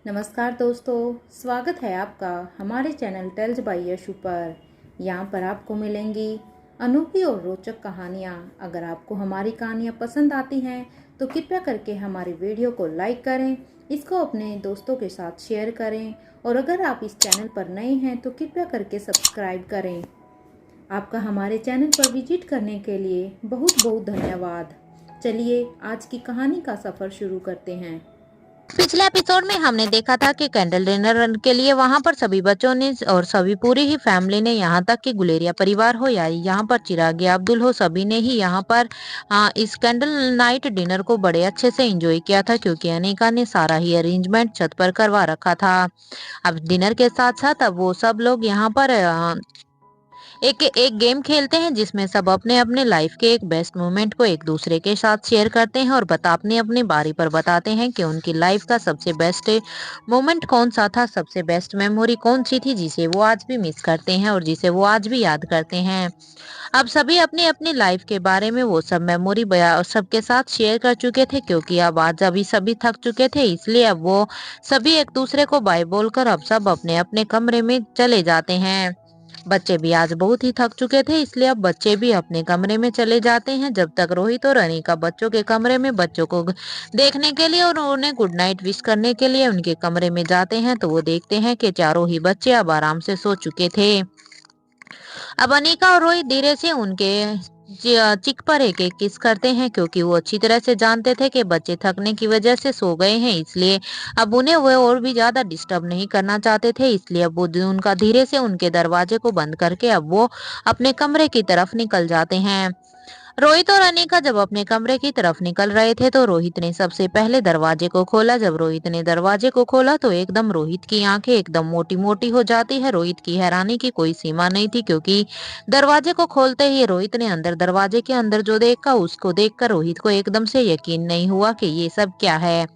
नमस्कार दोस्तों, स्वागत है आपका हमारे चैनल टेल्स बाय यशु पर। यहाँ पर आपको मिलेंगी अनोखी और रोचक कहानियाँ। अगर आपको हमारी कहानियाँ पसंद आती हैं तो कृपया करके हमारी वीडियो को लाइक करें, इसको अपने दोस्तों के साथ शेयर करें और अगर आप इस चैनल पर नए हैं तो कृपया करके सब्सक्राइब करें। आपका हमारे चैनल पर विजिट करने के लिए बहुत बहुत धन्यवाद। चलिए आज की कहानी का सफ़र शुरू करते हैं। पिछले एपिसोड में हमने देखा था कि कैंडल डिनर के लिए वहां पर सभी बच्चों ने और सभी पूरी ही फैमिली ने, यहाँ तक कि गुलेरिया परिवार हो या यहाँ पर चिराग या अब्दुल हो, सभी ने ही यहाँ पर इस कैंडल नाइट डिनर को बड़े अच्छे से एंजॉय किया था, क्योंकि अनिका ने सारा ही अरेंजमेंट छत पर करवा रखा था। अब डिनर के साथ साथ अब वो सब लोग यहाँ पर एक एक गेम खेलते हैं, जिसमें सब अपने अपने लाइफ के एक बेस्ट मोमेंट को एक दूसरे के साथ शेयर करते हैं और अपनी अपनी बारी पर बताते हैं कि उनकी लाइफ का सबसे बेस्ट मोमेंट कौन सा था, सबसे बेस्ट मेमोरी कौन सी थी जिसे वो आज भी मिस करते हैं और जिसे वो आज भी याद करते हैं। अब सभी अपनी अपनी लाइफ के बारे में वो सब मेमोरी सबके साथ शेयर कर चुके थे, क्योंकि अब आज अभी सभी थक चुके थे, इसलिए अब वो सभी एक दूसरे को बाय बोलकर अब सब अपने अपने कमरे में चले जाते हैं। बच्चे भी आज बहुत ही थक चुके थे, इसलिए अब बच्चे भी अपने कमरे में चले जाते हैं, जब तक रोहित और अनिका बच्चों के कमरे में बच्चों को देखने के लिए और उन्हें गुड नाइट विश करने के लिए उनके कमरे में जाते हैं, तो वो देखते हैं कि चारों ही बच्चे अब आराम से सो चुके थे। अब अनिका और रोहित धीरे से उनके चिक पर एक एक किस करते हैं, क्योंकि वो अच्छी तरह से जानते थे कि बच्चे थकने की वजह से सो गए हैं, इसलिए अब उन्हें वो और भी ज्यादा डिस्टर्ब नहीं करना चाहते थे, इसलिए अब वो उनका धीरे से उनके दरवाजे को बंद करके अब वो अपने कमरे की तरफ निकल जाते हैं। रोहित और अनिका जब अपने कमरे की तरफ निकल रहे थे तो रोहित ने सबसे पहले दरवाजे को खोला। जब रोहित ने दरवाजे को खोला तो एकदम रोहित की आंखें एकदम मोटी मोटी हो जाती है। रोहित की हैरानी की कोई सीमा नहीं थी, क्योंकि दरवाजे को खोलते ही रोहित ने अंदर दरवाजे के अंदर जो देखा उसको देखकर रोहित को एकदम से यकीन नहीं हुआ कि ये सब क्या है,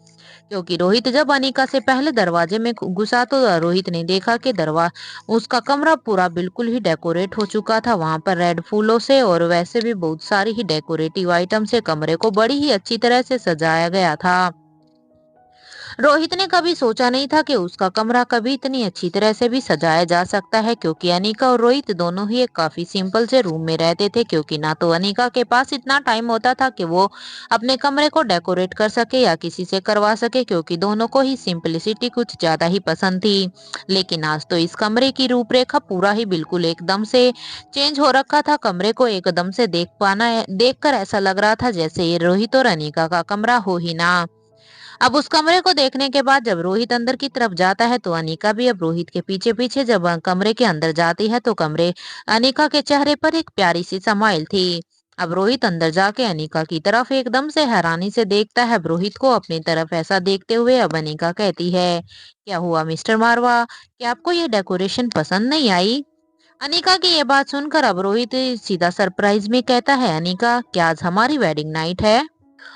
क्योंकि रोहित जब अनिका से पहले दरवाजे में घुसा तो रोहित ने देखा कि उसका कमरा पूरा बिल्कुल ही डेकोरेट हो चुका था। वहां पर रेड फूलों से और वैसे भी बहुत सारी ही डेकोरेटिव आइटम से कमरे को बड़ी ही अच्छी तरह से सजाया गया था। रोहित ने कभी सोचा नहीं था कि उसका कमरा कभी इतनी अच्छी तरह से भी सजाया जा सकता है, क्योंकि अनिका और रोहित दोनों ही एक काफी सिंपल से रूम में रहते थे, क्योंकि ना तो अनिका के पास इतना टाइम होता था कि वो अपने कमरे को डेकोरेट कर सके या किसी से करवा सके, क्योंकि दोनों को ही सिंपलिसिटी कुछ ज्यादा ही पसंद थी। लेकिन आज तो इस कमरे की रूपरेखा पूरा ही बिल्कुल एकदम से चेंज हो रखा था। कमरे को एकदम से देखकर ऐसा लग रहा था जैसे ये रोहित और अनिका का कमरा हो ही ना। अब उस कमरे को देखने के बाद जब रोहित अंदर की तरफ जाता है तो अनिका भी अब रोहित के पीछे पीछे जब कमरे के अंदर जाती है तो अनिका के चेहरे पर एक प्यारी सी स्माइल थी। अब रोहित अंदर जाके अनिका की तरफ एकदम से हैरानी से देखता है। अब रोहित को अपनी तरफ ऐसा देखते हुए अब अनिका कहती है, क्या हुआ मिस्टर मारवा, क्या आपको ये डेकोरेशन पसंद नहीं आई? अनिका की ये बात सुनकर अब रोहित सीधा सरप्राइज में कहता है, अनिका क्या आज हमारी वेडिंग नाइट है?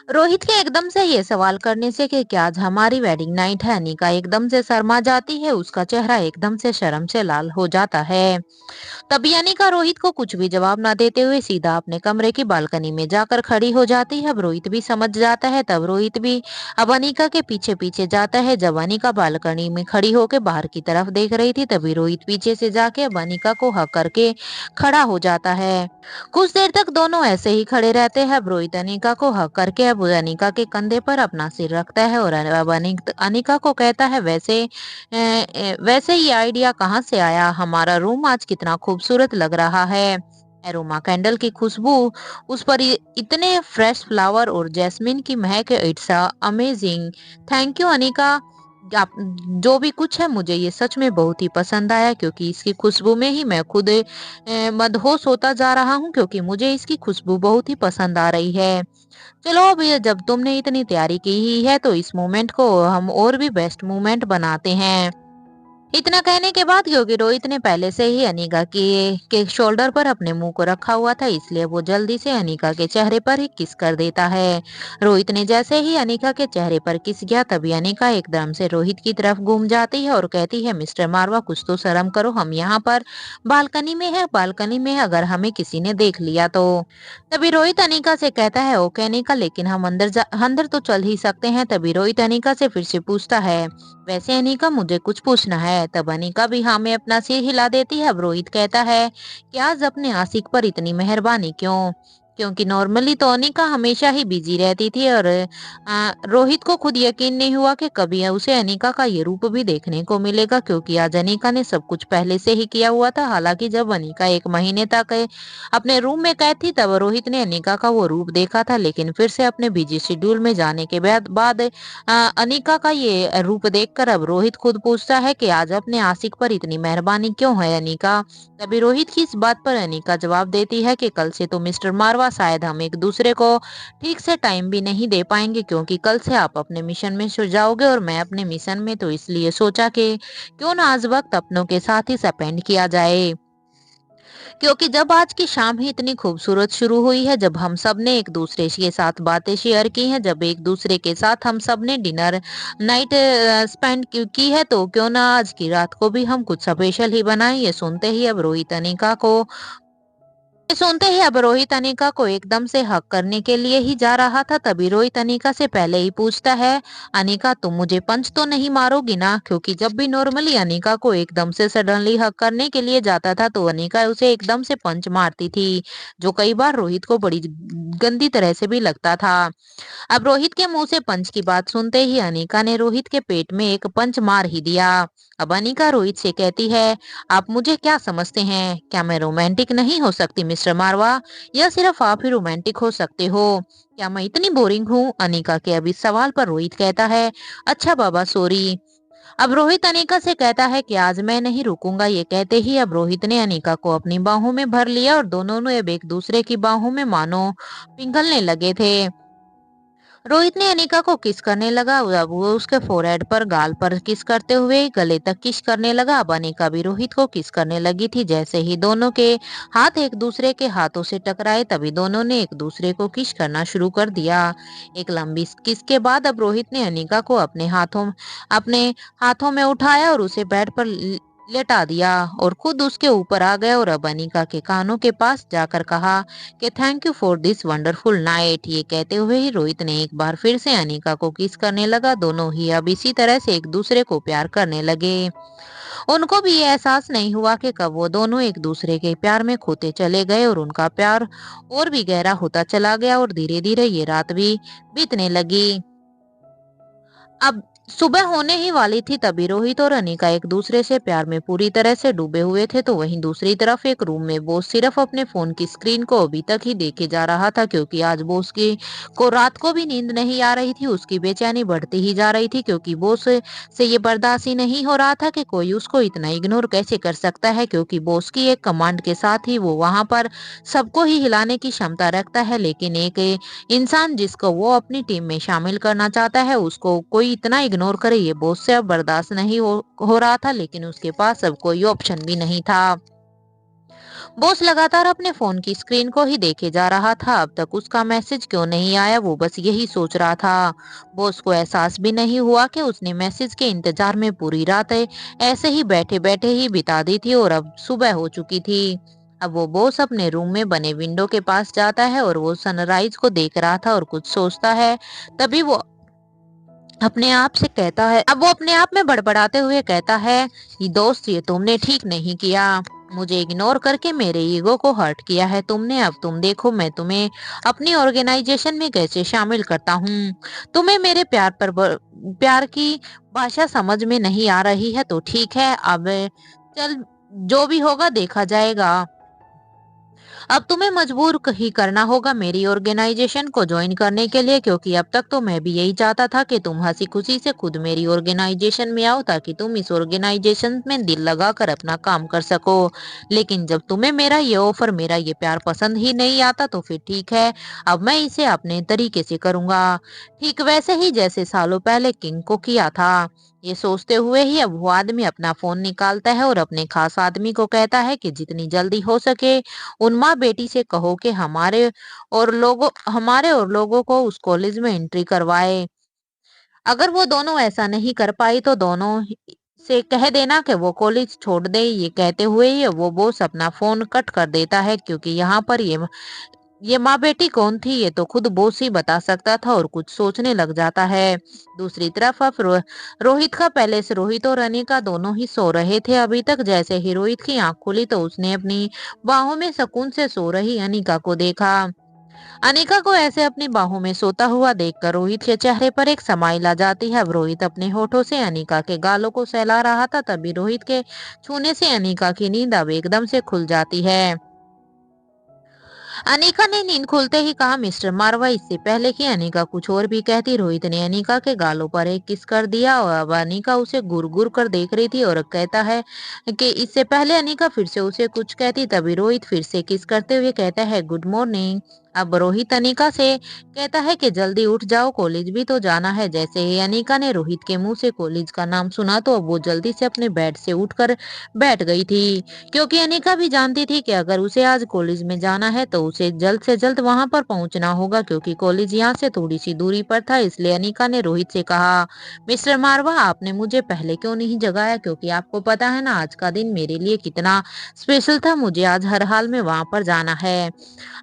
रोहित के एकदम से ये सवाल करने से कि क्या आज हमारी वेडिंग नाइट है, अनिका एकदम से शर्मा जाती है, उसका चेहरा एकदम से शर्म से लाल हो जाता है। तभी अनिका रोहित को कुछ भी जवाब ना देते हुए सीधा अपने कमरे की बालकनी में जाकर खड़ी हो जाती है। अब रोहित भी समझ जाता है, तब रोहित भी अब अनिका के पीछे पीछे जाता है। जब अनिका बालकनी में खड़ी होकर बाहर की तरफ देख रही थी तभी रोहित पीछे से जाके अब अनिका को हक करके खड़ा हो जाता है। कुछ देर तक दोनों ऐसे ही खड़े रहते हैं। अब रोहित अनिका को हक करके अब अनिका के कंधे पर अपना सिर रखता है और अब अनिका को कहता है, वैसे ये आइडिया कहाँ से आया? हमारा रूम आज कितना खूबसूरत लग रहा है। एरोमा कैंडल की खुशबू, उस पर इतने फ्रेश फ्लावर और जैस्मिन की महक, it's amazing. Thank you Anika, आप जो भी कुछ है मुझे ये सच में बहुत ही पसंद आया, क्योंकि इसकी खुशबू में ही मैं खुद मदहोश होता जा रहा हूँ, क्योंकि मुझे इसकी खुशबू बहुत ही पसंद आ रही है। चलो अब ये जब तुमने इतनी तैयारी की ही है तो इस मोमेंट को हम और भी बेस्ट मोमेंट बनाते हैं। इतना कहने के बाद क्योंकि रोहित ने पहले से ही अनीका के शोल्डर पर अपने मुंह को रखा हुआ था, इसलिए वो जल्दी से अनीका के चेहरे पर ही किस कर देता है। रोहित ने जैसे ही अनीका के चेहरे पर किस किया, तभी अनीका एकदम से रोहित की तरफ घूम जाती है और कहती है, मिस्टर मारवा, कुछ तो शर्म करो, हम यहाँ पर बालकनी में है, अगर हमें किसी ने देख लिया तो। तभी रोहित अनीका से कहता है, ओके अनीका, लेकिन हम अंदर तो चल ही सकते हैं। तभी रोहित अनीका से फिर से पूछता है, वैसे अनीका मुझे कुछ पूछना है। तब अनीका भी हाँ में अपना सिर हिला देती है। अब रोहित कहता है कि आज अपने आशिक पर इतनी मेहरबानी क्यों, क्योंकि नॉर्मली तो अनीका हमेशा ही बिजी रहती थी और रोहित को खुद यकीन नहीं हुआ कि कभी उसे अनीका का ये रूप भी देखने को मिलेगा, क्योंकि आज अनीका ने सब कुछ पहले से ही किया हुआ था। हालांकि जब अनीका 1 महीने तक अपने रूम में कैद थी, तब रोहित ने अनीका का वो रूप देखा था, लेकिन फिर से अपने बिजी शेड्यूल में जाने के बाद अनीका का ये रूप देखकर अब रोहित खुद पूछता है कि आज अपने आशिक पर इतनी मेहरबानी क्यों है अनीका। तभी रोहित की इस बात पर अनीका जवाब देती है कि कल से तो मिस्टर मारवा शायद हम एक दूसरे को ठीक से टाइम भी नहीं दे पाएंगे, क्योंकि कल से आप अपने मिशन में सो जाओगे और मैं अपने मिशन में, तो इसलिए सोचा कि क्यों ना आज वक्त अपनों के साथ ही स्पेंड किया जाए, क्योंकि जब आज की शाम ही इतनी खूबसूरत शुरू हुई है, जब हम सब ने एक दूसरे के साथ बातें शेयर की हैं, जब एक दूसरे के साथ हम सब ने डिनर नाइट स्पेंड की है, तो क्यों ना आज की रात को भी हम कुछ स्पेशल ही बनाएं। ये सुनते ही अब रोहित अनीका को एकदम से हक करने के लिए ही जा रहा था। तभी रोहित अनीका से पहले ही पूछता है, अनीका तुम मुझे पंच तो नहीं मारोगी ना, क्योंकि जब भी नॉर्मली अनीका को एकदम से सडनली हक करने के लिए जाता था तो अनीका उसे एकदम से पंच मारती थी, जो कई बार रोहित को बड़ी गंदी तरह से भी लगता था। अब रोहित के मुंह से पंच की बात सुनते ही अनीका ने रोहित के पेट में एक पंच मार ही दिया। अब अनीका रोहित से कहती है, आप मुझे क्या समझते हैं, क्या मैं रोमांटिक नहीं हो सकती मिस्टर मारवा, या सिर्फ आप ही रोमांटिक हो सकते हो, क्या मैं इतनी बोरिंग हूँ। अनीका के अब इस सवाल पर रोहित कहता है, अच्छा बाबा सॉरी। अब रोहित अनीका से कहता है कि आज मैं नहीं रुकूंगा। ये कहते ही अब रोहित ने अनीका को अपनी बाहों में भर लिया और दोनों ने अब एक दूसरे की बाहों में मानो पिघलने लगे थे। रोहित ने अनीका को किस करने लगा, अब वो उसके फोरहेड पर, गाल पर किस करते हुए गले तक किस करने लगा। अब अनीका भी रोहित को किस करने लगी थी। जैसे ही दोनों के हाथ एक दूसरे के हाथों से टकराए, तभी दोनों ने एक दूसरे को किस करना शुरू कर दिया। एक लंबी किस के बाद अब रोहित ने अनीका को अपने हाथों में उठाया और उसे बेड पर लेटा दिया और खुद उसके ऊपर आ गया और अब अनीका के कानों के पास जाकर कहा कि thank you for this wonderful night. ये कहते हुए ही रोहित ने एक बार फिर से अनीका को किस करने लगा। दोनों ही अब इसी तरह से एक दूसरे को प्यार करने लगे। उनको भी ये एहसास नहीं हुआ कि कब वो दोनों एक दूसरे के प्यार में खोते चले गए और उनका प्यार और भी गहरा होता चला गया और धीरे धीरे ये रात भी बीतने लगी। अब सुबह होने ही वाली थी, तभी रोहित और अनीका एक दूसरे से प्यार में पूरी तरह से डूबे हुए थे। तो वहीं दूसरी तरफ एक रूम में बोस सिर्फ अपने फोन की स्क्रीन को अभी तक ही देखे जा रहा था, क्योंकि आज बोस की को रात को भी नींद नहीं आ रही थी। उसकी बेचैनी बढ़ती ही जा रही थी, क्योंकि बोस से ये बर्दाश्त ही नहीं हो रहा था कि कोई उसको इतना इग्नोर कैसे कर सकता है, क्योंकि बोस की एक कमांड के साथ ही वो वहां पर सबको ही हिलाने की क्षमता रखता है, लेकिन एक इंसान जिसको वो अपनी टीम में शामिल करना चाहता है, उसको कोई इतना इग्नोर करे, ये बॉस से अब बर्दाश्त नहीं हो रहा था। लेकिन उसके पास अब कोई ऑप्शन भी नहीं था। बॉस लगातार अपने फोन की स्क्रीन को ही देखे जा रहा था। अब तक उसका मैसेज क्यों नहीं आया, वो बस यही सोच रहा था। बॉस को एहसास भी नहीं हुआ कि उसने मैसेज के इंतजार में पूरी रात ऐसे ही बैठे बैठे ही बिता दी थी और अब सुबह हो चुकी थी। अब वो बॉस अपने रूम में बने विंडो के पास जाता है और वो सनराइज को देख रहा था और कुछ सोचता है। तभी वो अपने आप से कहता है, अब वो अपने आप में बड़बड़ाते हुए कहता है, ये दोस्त, ये तुमने ठीक नहीं किया, मुझे इग्नोर करके मेरे ईगो को हर्ट किया है तुमने। अब तुम देखो मैं तुम्हें अपनी ऑर्गेनाइजेशन में कैसे शामिल करता हूँ। तुम्हें मेरे प्यार की भाषा समझ में नहीं आ रही है तो ठीक है, अब चल जो भी होगा देखा जाएगा। अब तुम्हें मजबूर ही करना होगा मेरी ऑर्गेनाइजेशन को ज्वाइन करने के लिए, क्योंकि अब तक तो मैं भी यही चाहता था कि तुम हंसी खुशी से खुद मेरी ऑर्गेनाइजेशन में आओ, ताकि तुम इस ऑर्गेनाइजेशन में दिल लगाकर अपना काम कर सको। लेकिन जब तुम्हें मेरा ये ऑफर, मेरा ये प्यार पसंद ही नहीं आता, तो फिर ठीक है, अब मैं इसे अपने तरीके से करूंगा, ठीक वैसे ही जैसे सालों पहले किंग को किया था। ये सोचते हुए ही अब वो आदमी अपना फोन निकालता है और अपने खास आदमी को कहता है कि जितनी जल्दी हो सके उन माँ बेटी से कहो कि हमारे और लोगों को उस कॉलेज में एंट्री करवाए। अगर वो दोनों ऐसा नहीं कर पाई तो दोनों से कह देना कि वो कॉलेज छोड़ दे। ये कहते हुए ही वो बॉस अपना फोन कट कर देता है, क्योंकि यहाँ पर ये माँ बेटी कौन थी ये तो खुद बॉस ही बता सकता था, और कुछ सोचने लग जाता है। दूसरी तरफ अब रोहित का पैलेस, रोहित और अनिका दोनों ही सो रहे थे। अभी तक जैसे ही रोहित की आंख खुली तो उसने अपनी बाहों में सुकून से सो रही अनिका को देखा। अनिका को ऐसे अपनी बाहों में सोता हुआ देखकर रोहित के चेहरे पर एक स्माइल आ जाती है। अब रोहित अपने होठों से अनिका के गालों को सहला रहा था, तभी रोहित के छूने से अनिका की नींद अब एकदम से खुल जाती है। अनिका ने नींद खुलते ही कहा, मिस्टर मारवा। इससे पहले कि अनिका कुछ और भी कहती, रोहित ने अनिका के गालों पर एक किस कर दिया और अब अनिका उसे घूर घूर कर देख रही थी और कहता है कि इससे पहले अनिका फिर से उसे कुछ कहती, तभी रोहित फिर से किस करते हुए कहता है, गुड मॉर्निंग। अब रोहित अनिका से कहता है कि जल्दी उठ जाओ, कॉलेज भी तो जाना है। जैसे ही अनिका ने रोहित के मुंह से कॉलेज का नाम सुना तो अब वो जल्दी से अपने बेड से उठकर बैठ गई थी, क्योंकि अनिका भी जानती थी कि अगर उसे आज कॉलेज में जाना है तो उसे जल्द से जल्द वहां पर पहुंचना होगा, क्योंकि कॉलेज यहाँ से थोड़ी सी दूरी पर था। इसलिए अनिका ने रोहित से कहा, मिस्टर मारवा आपने मुझे पहले क्यों नहीं जगाया, क्योंकि आपको पता है ना आज का दिन मेरे लिए कितना स्पेशल था। मुझे आज हर हाल में वहां पर जाना है।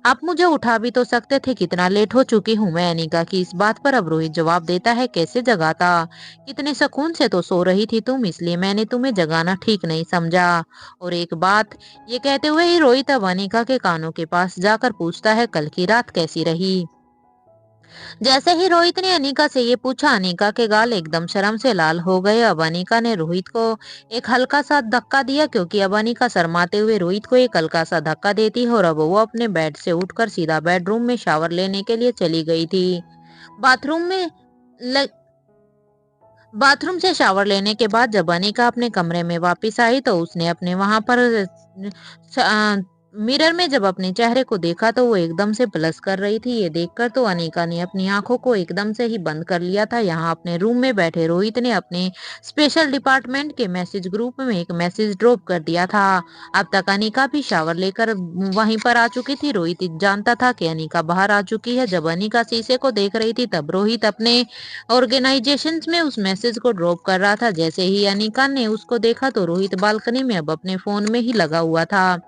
आप मुझे उठा भी तो सकते थे, कितना लेट हो चुकी हूँ मैं। अनिका की इस बात पर अब रोहित जवाब देता है, कैसे जगाता, कितने सुकून से तो सो रही थी तुम, इसलिए मैंने तुम्हें जगाना ठीक नहीं समझा। और एक बात ये कहते हुए ही रोहित अब अनिका के कानों के पास जाकर पूछता है, कल की रात कैसी रही। जैसे ही रोहित ने अनिका से ये पूछा, अनिका के गाल एकदम शर्म से लाल हो गए। अब अनिका ने रोहित को एक हल्का सा धक्का दिया, क्योंकि अब अनिका शर्माते हुए रोहित को एक हल्का सा धक्का देती है और अब वो अपने बेड से उठकर सीधा बेडरूम में शावर लेने के लिए चली गई थी। बाथरूम में ल... बाथरूम से शावर लेने के बाद जब अनिका अपने कमरे में वापस आई तो उसने अपने वहां पर मिरर में जब अपने चेहरे को देखा तो वो एकदम से ब्लश कर रही थी। ये देखकर तो अनिका ने अपनी आंखों को एकदम से ही बंद कर लिया था। यहाँ अपने रूम में बैठे रोहित ने अपने स्पेशल डिपार्टमेंट के मैसेज ग्रुप में एक मैसेज ड्रॉप कर दिया था। अब तक अनिका भी शावर लेकर वहीं पर आ चुकी थी। रोहित जानता था कि अनिका बाहर आ चुकी है। जब अनिका शीशे को देख रही थी तब रोहित अपने ऑर्गेनाइजेशन में उस मैसेज को ड्रॉप कर रहा था। जैसे ही अनिका ने उसको देखा तो रोहित बालकनी में अब अपने फोन में ही लगा हुआ था।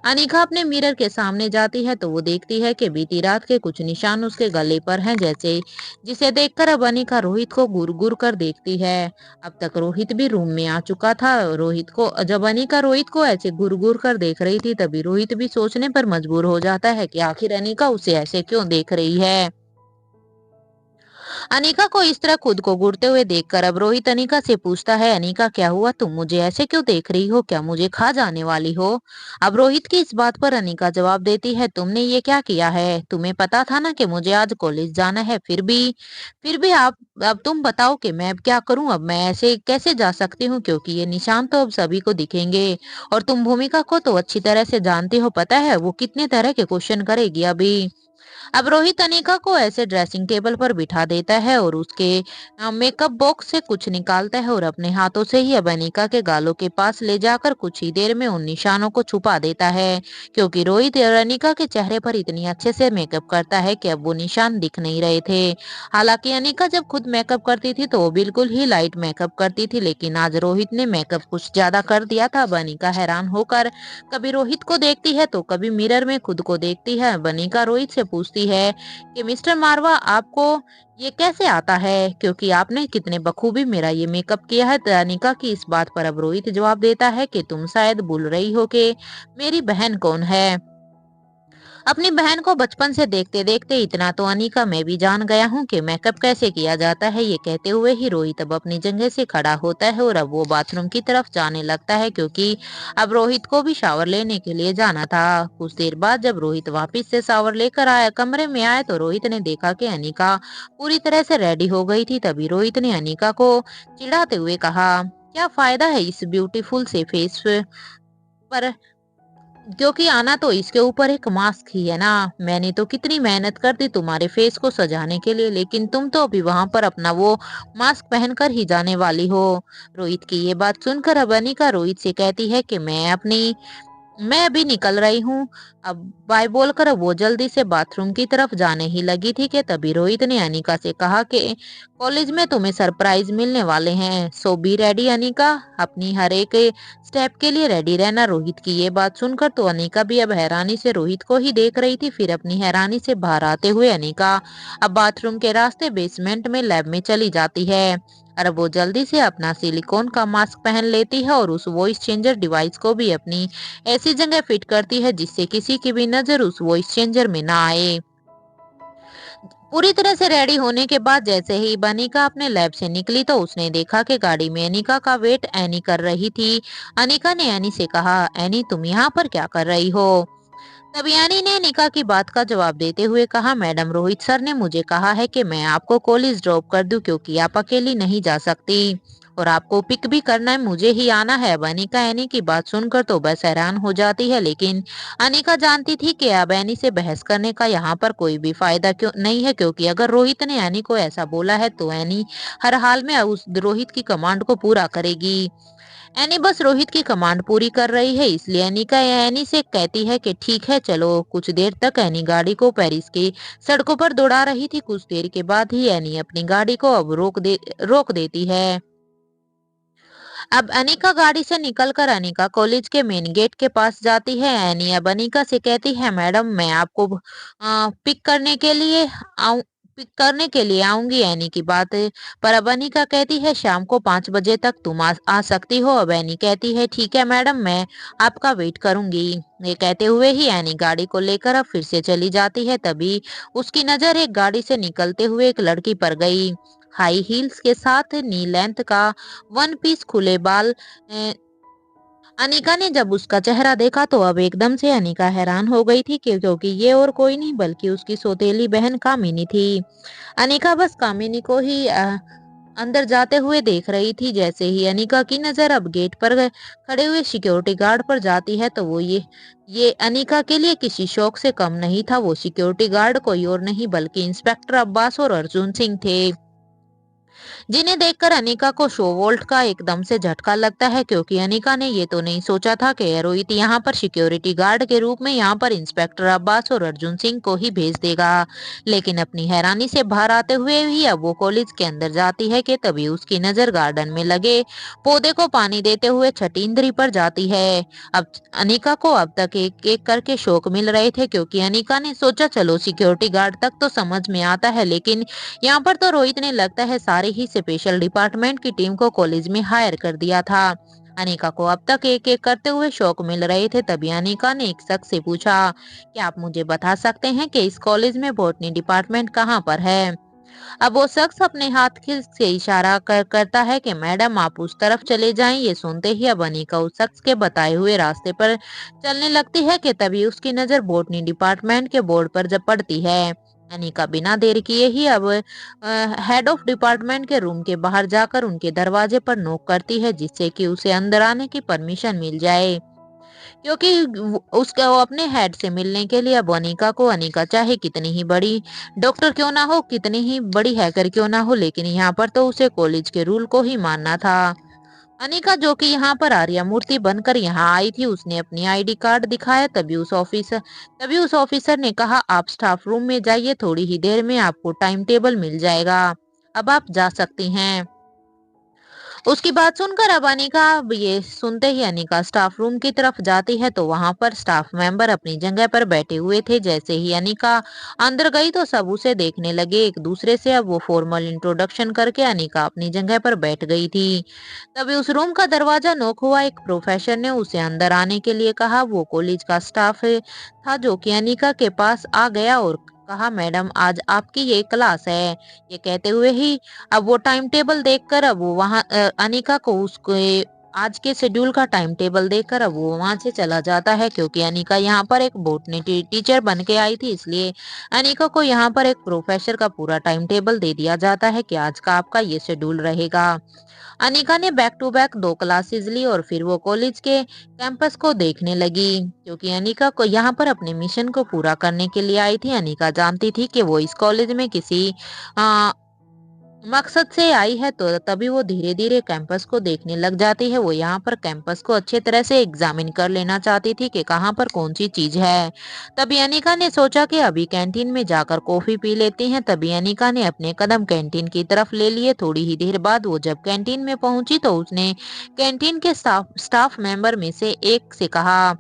अनिका अपने मिरर के सामने जाती है तो वो देखती है कि बीती रात के कुछ निशान उसके गले पर हैं, जैसे जिसे देखकर अब अनिका रोहित को घूर घूर कर देखती है। अब तक रोहित भी रूम में आ चुका था। रोहित को जब अनिका रोहित को ऐसे घूर घूर कर देख रही थी तभी रोहित भी सोचने पर मजबूर हो जाता है कि आखिर अनिका उसे ऐसे क्यों देख रही है। अनिका को इस तरह खुद को घूरते हुए देखकर अब रोहित अनिका से पूछता है, अनिका क्या हुआ, तुम मुझे ऐसे क्यों देख रही हो, क्या मुझे खा जाने वाली हो। अब रोहित की इस बात पर अनिका जवाब देती है, तुमने ये क्या किया है, तुम्हें पता था ना कि मुझे आज कॉलेज जाना है, फिर भी आप अब तुम बताओ कि मैं अब क्या करूं। अब मैं ऐसे कैसे जा सकती हूँ, क्योंकि ये निशान तो अब सभी को दिखेंगे और तुम भूमिका को तो अच्छी तरह से जानती हो, पता है वो कितने तरह के क्वेश्चन करेगी अभी। अब रोहित अनिका को ऐसे ड्रेसिंग टेबल पर बिठा देता है और उसके मेकअप बॉक्स से कुछ निकालता है और अपने हाथों से ही अब अनिका के गालों के पास ले जाकर कुछ ही देर में उन निशानों को छुपा देता है, क्योंकि रोहित और अनिका के चेहरे पर इतनी अच्छे से मेकअप करता है कि अब वो निशान दिख नहीं रहे थे। हालांकि अनिका जब खुद मेकअप करती थी तो वो बिल्कुल ही लाइट मेकअप करती थी, लेकिन आज रोहित ने मेकअप कुछ ज्यादा कर दिया था। अब अनिका हैरान होकर कभी रोहित को देखती है तो कभी मिरर में खुद को देखती है। अनिका रोहित से पूछती है कि मिस्टर मारवा आपको ये कैसे आता है, क्योंकि आपने कितने बखूबी मेरा ये मेकअप किया है। अनिका की इस बात पर अब रोहित जवाब देता है कि तुम शायद भूल रही हो कि मेरी बहन कौन है। अपनी बहन को बचपन से देखते देखते इतना तो अनिका मैं भी जान गया हूँ कि मेकअप कैसे किया जाता है। ये कहते हुए ही रोहित अब अपनी जगह से खड़ा होता है और अब वो बाथरूम की तरफ जाने लगता है, क्योंकि अब रोहित को भी शावर लेने के लिए जाना था। कुछ देर बाद जब रोहित वापिस से शावर लेकर आया कमरे में आया तो रोहित ने देखा कि अनिका पूरी तरह से रेडी हो गई थी। तभी रोहित ने अनिका को चिढ़ाते हुए कहा, क्या फायदा है इस ब्यूटीफुल से फेस पर क्योंकि आना तो इसके ऊपर एक मास्क ही है ना। मैंने तो कितनी मेहनत कर दी तुम्हारे फेस को सजाने के लिए, लेकिन तुम तो अभी वहां पर अपना वो मास्क पहनकर ही जाने वाली हो। रोहित की ये बात सुनकर अब अनिका रोहित से कहती है कि मैं अभी निकल रही हूँ। अब बाय बोलकर वो जल्दी से बाथरूम की तरफ जाने ही लगी थी कि तभी रोहित ने अनिका से कहा कि कॉलेज में तुम्हें सरप्राइज मिलने वाले हैं, सो बी रेडी अनिका, अपनी हर एक स्टेप के लिए रेडी रहना। रोहित की ये बात सुनकर तो अनिका भी अब हैरानी से रोहित को ही देख रही थी। फिर अपनी हैरानी से बाहर आते हुए अनिका अब बाथरूम के रास्ते बेसमेंट में लैब में चली जाती है। और वो जल्दी से अपना सिलिकॉन का मास्क पहन लेती है और उस वॉइस चेंजर डिवाइस को भी अपनी ऐसी जगह फिट करती है जिससे किसी की भी नजर उस वॉइस चेंजर में ना आए। पूरी तरह से रेडी होने के बाद जैसे ही अनिका अपने लैब से निकली तो उसने देखा कि गाड़ी में अनिका का वेट एनी कर रही थी। अनिका ने एनी से कहा, एनी तुम यहाँ पर क्या कर रही हो? तभी एनी ने अनिका की बात का जवाब देते हुए कहा, मैडम रोहित सर ने मुझे कहा है कि मैं आपको कॉलेज ड्रॉप कर दूं क्योंकि आप अकेली नहीं जा सकती और आपको पिक भी करना है, मुझे ही आना है। अब अनिका एनी की बात सुनकर तो बस हैरान हो जाती है, लेकिन अनिका जानती थी कि अब एनी से बहस करने का यहाँ पर कोई भी फायदा क्यों नहीं है, क्योंकि अगर रोहित ने एनी को ऐसा बोला है तो एनी हर हाल में उस रोहित की कमांड को पूरा करेगी। एनी बस रोहित की कमांड पूरी कर रही है, इसलिए अनिका एनी से कहती है कि ठीक है चलो। कुछ देर तक एनी गाड़ी को पेरिस की सड़कों पर दौड़ा रही थी। कुछ देर के बाद ही एनी अपनी गाड़ी को अब रोक देती है। अब अनिका गाड़ी से निकलकर अनिका कॉलेज के मेन गेट के पास जाती है। एनी अब अनिका से कहती है, मैडम मैं आपको पिक करने के लिए आऊं पिक करने के लिए आऊंगी। एनी की बात पर अब अनिका कहती है, शाम को 5 बजे तक तुम आ सकती हो। अब एनी कहती है, ठीक है मैडम, मैं आपका वेट करूंगी। ये कहते हुए ही एनी गाड़ी को लेकर अब फिर से चली जाती है। तभी उसकी नजर एक गाड़ी से निकलते हुए एक लड़की पर गई। हाई हील्स के साथ नी लेंथ का वन पीस खुले बाल। अनिका ने जब उसका चेहरा देखा तो अब एकदम से अनिका हैरान हो गई थी क्योंकि ये और कोई नहीं बल्कि उसकी सौतेली बहन कामिनी थी। अनिका बस कामिनी को ही अंदर जाते हुए देख रही थी। जैसे ही अनिका की नजर अब गेट पर खड़े हुए सिक्योरिटी गार्ड पर जाती है तो वो ये अनिका के लिए किसी शौक से कम नहीं था। वो सिक्योरिटी गार्ड कोई और नहीं बल्कि इंस्पेक्टर अब्बास और अर्जुन सिंह थे, जिन्हें देखकर अनिका को शो वोल्ट का एकदम से झटका लगता है, क्योंकि अनिका ने ये तो नहीं सोचा था कि रोहित यहाँ पर सिक्योरिटी गार्ड के रूप में यहाँ पर इंस्पेक्टर अब्बास और अर्जुन सिंह को ही भेज देगा। लेकिन अपनी हैरानी से बाहर आते हुए ही अब वो कॉलेज के अंदर जाती है कि तभी उसकी नजर गार्डन में लगे पौधे को पानी देते हुए छठी इंद्री पर जाती है। अब अनिका को अब तक एक एक करके शौक मिल रहे थे, क्योंकि अनिका ने सोचा चलो सिक्योरिटी गार्ड तक तो समझ में आता है, लेकिन यहाँ पर तो रोहित ने लगता है सारे ही स्पेशल डिपार्टमेंट की टीम को कॉलेज में हायर कर दिया था। अनिका को अब तक एक एक करते हुए शौक मिल रहे थे। तभी अनिका ने एक शख्स से पूछा, क्या आप मुझे बता सकते हैं कि इस कॉलेज में बॉटनी डिपार्टमेंट कहाँ पर है? अब वो शख्स अपने हाथ से इशारा करता है कि मैडम आप उस तरफ चले जाएं। ये सुनते ही अब अनिका उस शख्स के बताए हुए रास्ते पर चलने लगती है कि तभी उसकी नजर बॉटनी डिपार्टमेंट के बोर्ड पर जब पड़ती है। अनिका बिना देर किए ही अब हेड ऑफ डिपार्टमेंट के रूम के बाहर जाकर उनके दरवाजे पर नॉक करती है, जिससे कि उसे अंदर आने की परमिशन मिल जाए, क्योंकि उसका वो अपने हेड से मिलने के लिए अब अनिका को, अनिका चाहे कितनी ही बड़ी डॉक्टर क्यों ना हो, कितनी ही बड़ी हैकर क्यों ना हो, लेकिन यहाँ पर तो उसे कॉलेज के रूल को ही मानना था। अनिका जो कि यहाँ पर आर्या मूर्ति बनकर यहाँ आई थी, उसने अपनी आईडी कार्ड दिखाया। तभी उस ऑफिसर ने कहा, आप स्टाफ रूम में जाइए, थोड़ी ही देर में आपको टाइम टेबल मिल जाएगा, अब आप जा सकती हैं। उसकी बात सुनकर अब अनिका, ये सुनते ही अनिका स्टाफ रूम की तरफ जाती है तो वहां पर स्टाफ मेंबर अपनी जगह पर बैठे हुए थे। जैसे ही अनिका अंदर गई तो सब उसे देखने लगे एक दूसरे से। अब वो फॉर्मल इंट्रोडक्शन करके अनिका अपनी जगह पर बैठ गई थी। तभी उस रूम का दरवाजा नॉक हुआ। एक प्रोफेसर ने उसे अंदर आने के लिए कहा। वो कॉलेज का स्टाफ था जो कि अनिका के पास आ गया और कहा, मैडम आज आपकी ये क्लास है। ये कहते हुए ही अब वो टाइम टेबल देखकर अब वो वहां अनिका को उसके आज के शेड्यूल का टाइम टेबल देखकर अब वो वहां से चला जाता है, क्योंकि अनिका यहाँ पर एक बोटनी टीचर बन के आई थी, इसलिए अनिका को यहाँ पर एक प्रोफेसर का पूरा टाइम टेबल दे दिया जाता है कि आज का आपका ये शेड्यूल रहेगा। अनिका ने बैक टू बैक 2 क्लासेस ली और फिर वो कॉलेज के कैंपस को देखने लगी, क्योंकि अनिका को यहाँ पर अपने मिशन को पूरा करने के लिए आई थी। अनिका जानती थी कि वो इस कॉलेज में किसी आ, मकसद से आई है, तो तभी वो धीरे धीरे कैंपस को देखने लग जाती है। वो यहाँ पर कैंपस को अच्छे तरह से एग्जामिन कर लेना चाहती थी कि कहाँ पर कौन सी चीज है। तभी अनिका ने सोचा कि अभी कैंटीन में जाकर कॉफी पी लेती हैं। तभी अनिका ने अपने कदम कैंटीन की तरफ ले लिए। थोड़ी ही देर बाद वो जब कैंटीन में पहुंची तो उसने कैंटीन के स्टाफ मेंबर में से एक से कहा,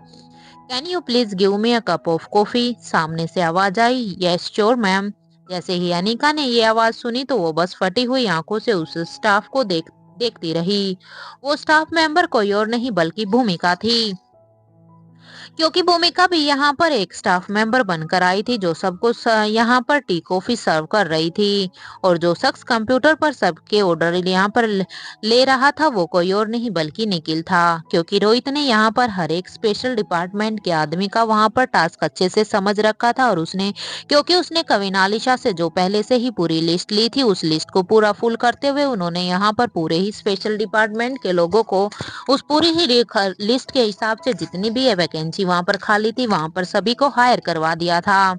can you please give me a cup of coffee. सामने से आवाज आई, यस श्योर मैम। जैसे ही अनिका ने ये आवाज सुनी तो वो बस फटी हुई आंखों से उस स्टाफ को देखती रही। वो स्टाफ मेंबर कोई और नहीं बल्कि भूमिका थी, क्योंकि भूमिका भी यहाँ पर एक स्टाफ मेंबर बनकर आई थी, जो सबको यहाँ पर टी कॉफी सर्व कर रही थी। और जो शख्स कंप्यूटर पर सबके ऑर्डर यहाँ पर ले रहा था वो कोई और नहीं बल्कि निखिल था, क्योंकि रोहित ने यहाँ पर हर एक स्पेशल डिपार्टमेंट के आदमी का वहाँ पर टास्क अच्छे से समझ रखा था। और क्योंकि उसने कविनालिशा से जो पहले से ही पूरी लिस्ट ली थी, उस लिस्ट को पूरा फुल करते हुए उन्होंने यहाँ पर पूरे ही स्पेशल डिपार्टमेंट के लोगों को उस पूरी ही लिस्ट के हिसाब से जितनी भी वैकेंसी वहां पर खाली थी वहां पर सभी को हायर करवा दिया था।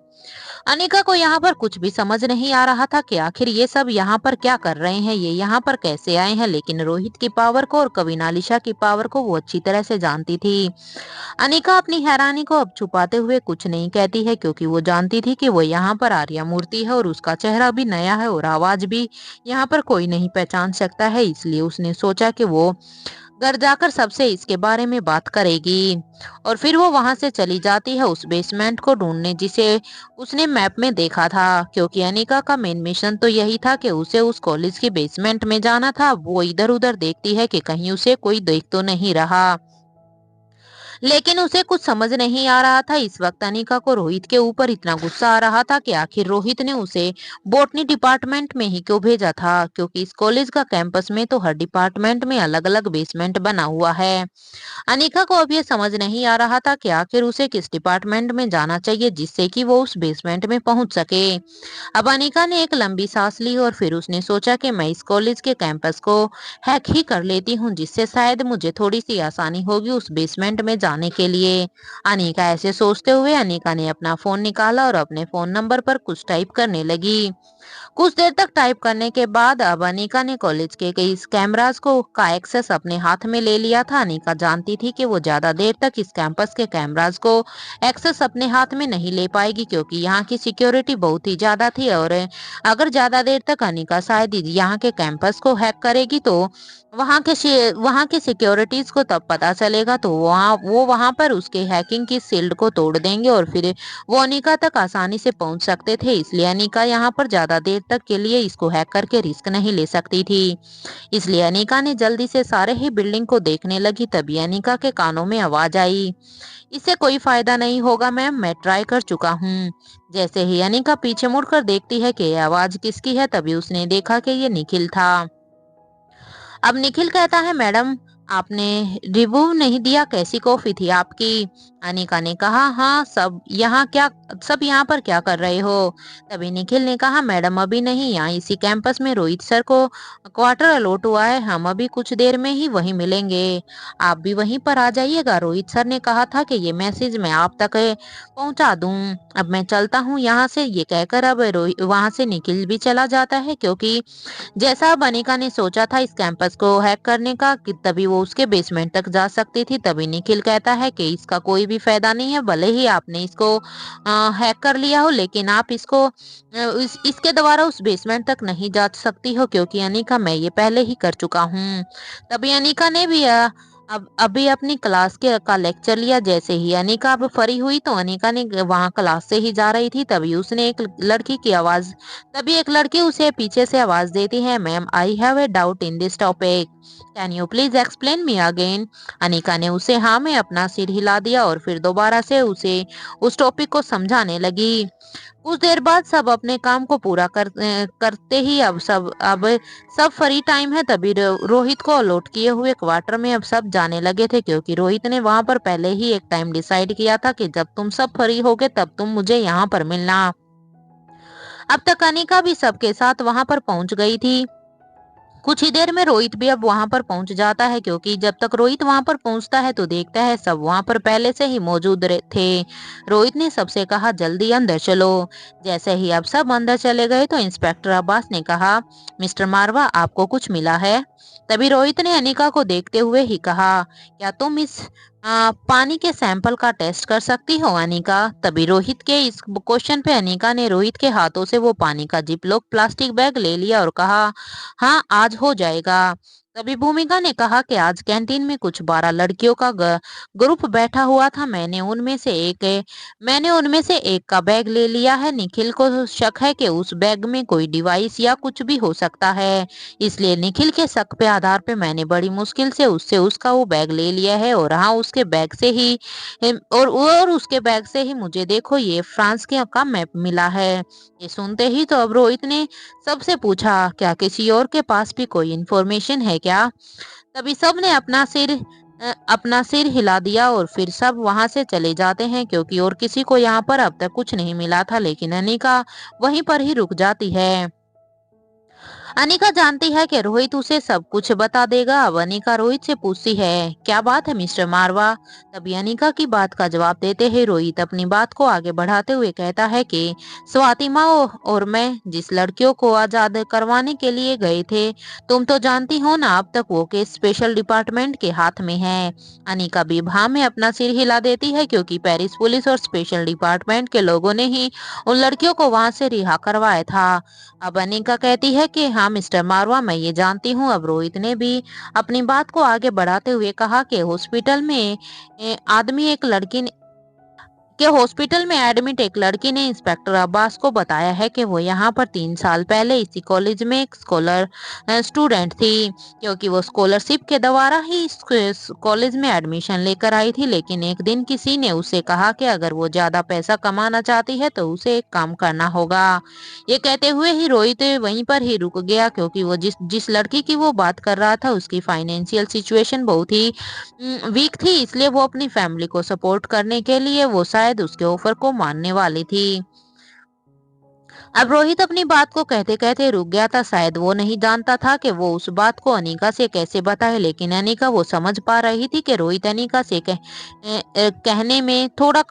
अनिका को यहाँ पर कुछ भी समझ नहीं आ रहा था कि आखिर ये सब यहाँ पर क्या कर रहे हैं, ये यहाँ पर कैसे आए हैं। लेकिन रोहित की पावर को और कविनालिशा की पावर को वो अच्छी तरह से जानती थी। अनिका अपनी हैरानी को अब छुपाते हुए कुछ नहीं कहती है, क्योंकि वो जानती थी कि वो यहाँ पर आर्या मूर्ति है और उसका चेहरा भी नया है और आवाज भी यहाँ पर कोई नहीं पहचान सकता है। इसलिए उसने सोचा कि वो घर जाकर सबसे इसके बारे में बात करेगी। और फिर वो वहां से चली जाती है उस बेसमेंट को ढूंढने जिसे उसने मैप में देखा था, क्योंकि अनिका का मेन मिशन तो यही था कि उसे उस कॉलेज की बेसमेंट में जाना था। वो इधर उधर देखती है कि कहीं उसे कोई देख तो नहीं रहा, लेकिन उसे कुछ समझ नहीं आ रहा था। इस वक्त अनिका को रोहित के ऊपर इतना गुस्सा आ रहा था कि आखिर रोहित ने उसे बॉटनी डिपार्टमेंट में ही क्यों भेजा था, क्योंकि इस कॉलेज का कैंपस में तो हर डिपार्टमेंट में अलग अलग बेसमेंट बना हुआ है। अनिका को अब ये समझ नहीं आ रहा था कि आखिर उसे किस डिपार्टमेंट में जाना चाहिए जिससे कि वो उस बेसमेंट में पहुंच सके। अब अनिका ने एक लंबी सांस ली और फिर उसने सोचा कि मैं इस कॉलेज के कैंपस को हैक ही कर लेती हूँ, जिससे शायद मुझे थोड़ी सी आसानी होगी उस बेसमेंट में जाने के लिए। अनिका ऐसे सोचते हुए अनिका ने अपना फोन निकाला और अपने फोन नंबर पर कुछ टाइप करने लगी। कुछ देर तक टाइप करने के बाद अब अनिका ने कॉलेज के कई कैमरास को का एक्सेस अपने हाथ में ले लिया था। अनिका जानती थी कि वो ज्यादा देर तक इस कैंपस के कैमरास को एक्सेस अपने हाथ में नहीं ले पाएगी, क्योंकि यहाँ की सिक्योरिटी बहुत ही ज्यादा थी। और अगर ज्यादा देर तक अनिका शायद यहाँ के कैंपस को हैक करेगी तो वहाँ के सिक्योरिटीज को तब पता चलेगा, तो वहाँ पर उसके हैकिंग की शील्ड को तोड़ देंगे और फिर वो अनिका तक आसानी से पहुंच सकते थे। इसलिए अनिका यहाँ पर ज्यादा देर तक के लिए इसको हैक करके रिस्क नहीं ले सकती थी। इसलिए अनिका ने जल्दी से सारे ही बिल्डिंग को देखने लगी। तभी अनिका के कानों में आवाज आई, इससे कोई फायदा नहीं होगा मैम, मैं ट्राई कर चुका हूँ। जैसे ही अनिका पीछे मुड़कर देखती है कि ये आवाज किसकी है, तभी उसने देखा कि ये निखिल था। अब निखिल कहता है, मैडम आपने रिव्यू नहीं दिया, कैसी कॉफी थी आपकी। अनिका ने कहा, हाँ सब यहाँ पर क्या कर रहे हो। तभी निखिल ने कहा, मैडम अभी नहीं, यहाँ इसी कैंपस में रोहित सर को क्वार्टर अलॉट हुआ है, हम अभी कुछ देर में ही वहीं मिलेंगे, आप भी वहीं पर आ जाइएगा। रोहित सर ने कहा था कि ये मैसेज मैं आप तक पहुंचा दूं। अब मैं चलता हूँ यहाँ से। ये कहकर अब वहां से निखिल भी चला जाता है, क्योंकि जैसा अब अनिका ने सोचा था इस कैंपस को हैक करने का कि तभी वो उसके बेसमेंट तक जा सकती थी। तभी निखिल कहता है कि इसका कोई भी फायदा नहीं है, भले ही आपने इसको हैक कर लिया हो, लेकिन आप इसके द्वारा उस बेसमेंट तक नहीं जा सकती हो, क्योंकि अनिका मैं ये पहले ही कर चुका हूँ। तभी अनिका ने भी अब अभी अपनी क्लास का लेक्चर लिया। जैसे ही अनिका अब फ्री हुई तो अनिका ने वहां क्लास से ही जा रही थी, तभी एक लड़की उसे पीछे से आवाज देती है, ma'am I have a doubt in this topic, can you please explain me again. Anika ने उसे हाँ में अपना सिर हिला दिया और फिर दोबारा से उसे उस टॉपिक को समझाने लगी। कुछ देर बाद सब अपने काम को पूरा करते ही अब सब फ्री टाइम है। तभी रोहित को अलॉट किए हुए क्वार्टर में अब सब जाने लगे थे, क्योंकि रोहित ने वहां पर पहले ही एक टाइम डिसाइड किया था कि जब तुम सब फ्री होगे तब तुम मुझे यहाँ पर मिलना। अब तक अनिका भी सबके साथ वहां पर पहुंच गई थी। कुछ ही देर में रोहित भी अब वहां पर पहुंच जाता है, क्योंकि जब तक रोहित वहां पर पहुंचता है तो देखता है सब वहां पर पहले से ही मौजूद थे। रोहित ने सबसे कहा जल्दी अंदर चलो। जैसे ही अब सब अंदर चले गए तो इंस्पेक्टर अब्बास ने कहा, मिस्टर मारवा आपको कुछ मिला है? तभी रोहित ने अनिका को देखते हुए ही कहा, क्या तुम इस पानी के सैंपल का टेस्ट कर सकती हो अनिका? तभी रोहित के इस क्वेश्चन पे अनिका ने रोहित के हाथों से वो पानी का जिपलॉक प्लास्टिक बैग ले लिया और कहा, हाँ आज हो जाएगा। तभी भूमिका ने कहा कि आज कैंटीन में कुछ 12 लड़कियों का ग्रुप बैठा हुआ था। मैंने उनमें से एक का बैग ले लिया है। निखिल को शक है कि उस बैग में कोई डिवाइस या कुछ भी हो सकता है, इसलिए निखिल के शक पे आधार पे मैंने बड़ी मुश्किल से उससे उसका वो बैग ले लिया है। और हाँ, उसके बैग से ही और उसके बैग से ही मुझे देखो ये फ्रांस के का मैप मिला है। ये सुनते ही तो अब रोहित ने सबसे पूछा, क्या किसी और के पास भी कोई इंफॉर्मेशन है क्या? तभी सब ने अपना सिर हिला दिया और फिर सब वहां से चले जाते हैं, क्योंकि और किसी को यहाँ पर अब तक कुछ नहीं मिला था। लेकिन अनिका वहीं पर ही रुक जाती है। अनिका जानती है कि रोहित उसे सब कुछ बता देगा। अब अनिका रोहित से पूछती है, क्या बात है मिस्टर मारवा? तभी अनिका की बात का जवाब देते ही रोहित अपनी बात को आगे बढ़ाते हुए कहता है कि स्वातिमा और मैं जिस लड़कियों को आजाद करवाने के लिए गए थे, तुम तो जानती हो ना अब तक वो केस स्पेशल डिपार्टमेंट के हाथ में है। अनिका भी भा में अपना सिर हिला देती है, क्योंकि पेरिस पुलिस और स्पेशल डिपार्टमेंट के लोगों ने ही उन लड़कियों को वहां से रिहा करवाया था। अब अनिका कहती है कि हाँ मिस्टर मारवा, मैं ये जानती हूँ। अब रोहित ने भी अपनी बात को आगे बढ़ाते हुए कहा कि हॉस्पिटल में आदमी एक लड़की ने कि हॉस्पिटल में एडमिट एक लड़की ने इंस्पेक्टर अब्बास को बताया है कि वो यहाँ पर 3 साल पहले इसी कॉलेज में एक स्टूडेंट थी, क्योंकि वो स्कॉलरशिप के द्वारा ही इस कॉलेज में एडमिशन लेकर आई थी। लेकिन एक दिन किसी ने उसे कहा कि अगर वो ज्यादा पैसा कमाना चाहती है तो उसे एक काम करना होगा। ये कहते हुए ही रोहित वहीं पर ही रुक गया, क्योंकि वो जिस जिस लड़की की वो बात कर रहा था उसकी फाइनेंशियल सिचुएशन बहुत ही वीक थी, इसलिए वो अपनी फैमिली को सपोर्ट करने के लिए वो शायद उसके ऑफर को मानने वाली थी। अब रोहित अपनी बात को कहते कहते रुक गया था। शायद वो नहीं जानता था कि वो उस बात को अनीका से कैसे बताए, लेकिन अनीका वो समझ पा रही थी कि रोहित अनीका से कहने में थोड़ा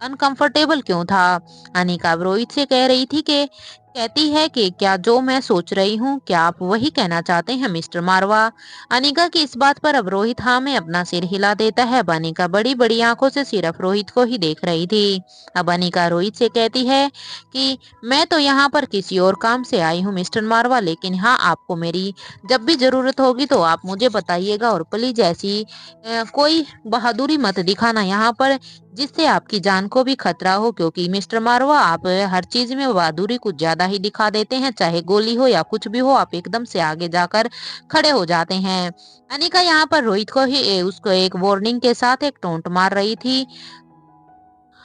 अनकंफर्टेबल क्यों था। अनीका अब रोहित से कह रही थी कि कहती है कि क्या जो मैं सोच रही हूँ, क्या आप वही कहना चाहते हैं मिस्टर मारवा? अनीका की इस बात पर अब रोहित हाँ में अपना सिर हिला देता है। अब अनीका बड़ी बड़ी आंखों से सिर्फ रोहित को ही देख रही थी। अब अनीका रोहित से कहती है कि मैं तो यहाँ पर किसी और काम से आई हूँ मिस्टर मारवा, लेकिन हाँ आपको मेरी जब भी जरूरत होगी तो आप मुझे बताइएगा। और प्लीज ऐसी कोई बहादुरी मत दिखाना यहाँ पर जिससे आपकी जान को भी खतरा हो, क्योंकि मिस्टर मारवा आप हर चीज में बहादुरी कुछ ज्यादा ही दिखा देते हैं। चाहे गोली हो या कुछ भी हो, आप एकदम से आगे जाकर खड़े हो जाते हैं। अनिका यहाँ पर रोहित को ही उसको एक वार्निंग के साथ एक टोंट मार रही थी।